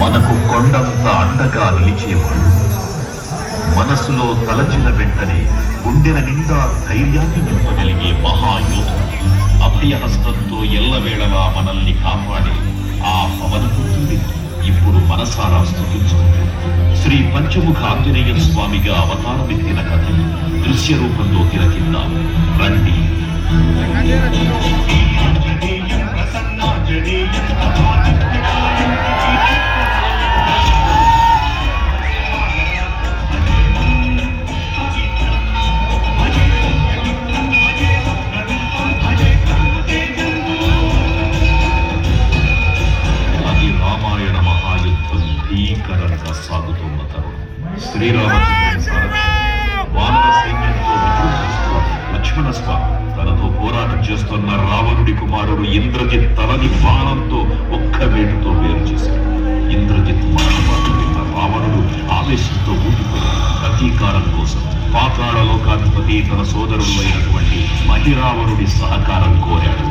మనకు కొండంత అండగా నిలిచేవాడు. మనసులో తలచిన వెంటనే గుండెల నిండా ధైర్యాన్ని నింపగలిగే మహాయోధుడు. అభయహస్తంతో ఎల్లవేళలా మనల్ని కాపాడే ఆ పవనపుత్రుడి ఇప్పుడు మనసారా స్తుతించుకుంటూ శ్రీ పంచముఖ ఆంజనేయ స్వామిగా అవతారమెత్తిన కథ దృశ్య రూపంలో తిలకిద్దాం రండి. భీకరంగా సాగుతున్న తరుణం. శ్రీరామచంద్రుని సారథ్యం వానర సైన్యంతో విజృంభిస్తూ లక్ష్మణ స్వామి తనతో పోరాటం చేస్తున్న రావణుడి కుమారుడు ఇంద్రజిత్ తలని బాణంతో ఒక్క వేటుతో వేరు చేశాడు. ఇంద్రజిత్ మరణవార్త విన్న రావణుడు ఆవేశంతో ఊగిపోయాడు. ప్రతీకారం కోసం పాతాళ లోకాధిపతి తన సోదరుడు అయినటువంటి మహిరావణుడి సహకారం కోరాడు.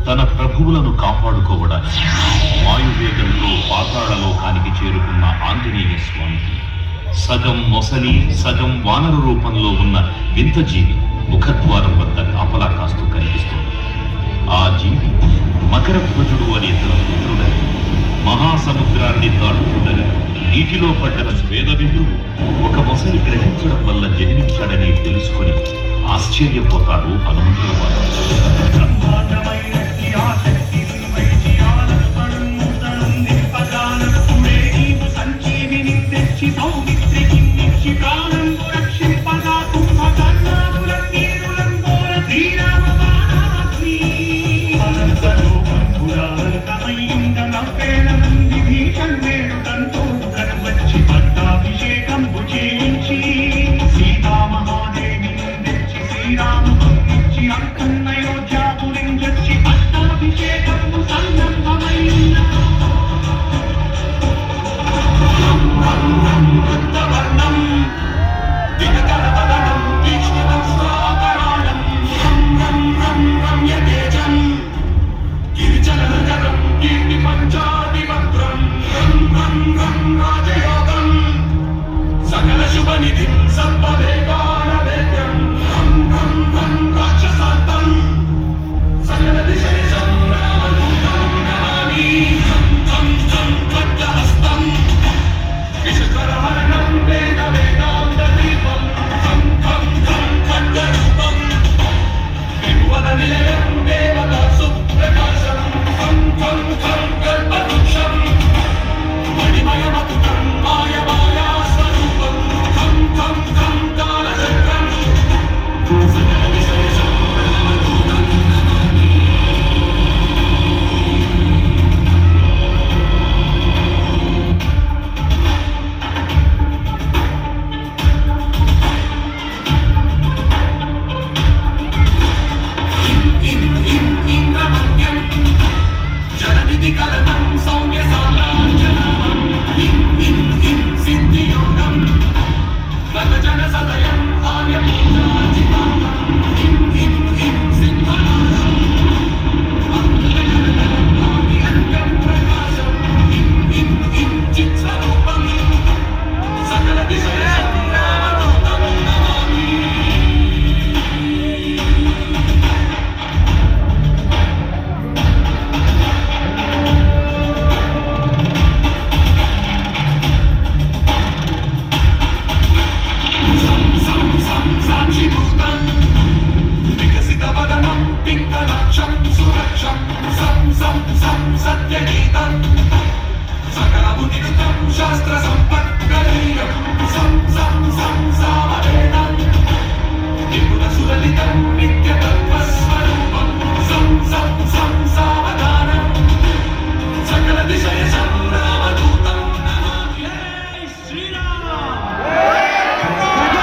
తన ప్రభువులను కాపాడుకోవడానికి వాయువేగంతో పాతాళ లోకానికి చేరుకున్న ఆంజనేయ స్వామికి సగం మొసలి సగం వానర రూపంలో ఉన్న వింత జీవి ముఖద్వారం వద్ద కాపలా కాస్తూ కనిపిస్తుంది. ఆ జీవి మకరధ్వజుడు అనే తన పుత్రుడని మహాసముద్రాన్ని దాటుతుండగా నీటిలో పడ్డ స్వేదబిందువు ఒక మొసలి గ్రహించడం వల్ల జన్మించాడని తెలుసుకొని ఆశ్చర్యపోతాడు హనుమంతుల వారు.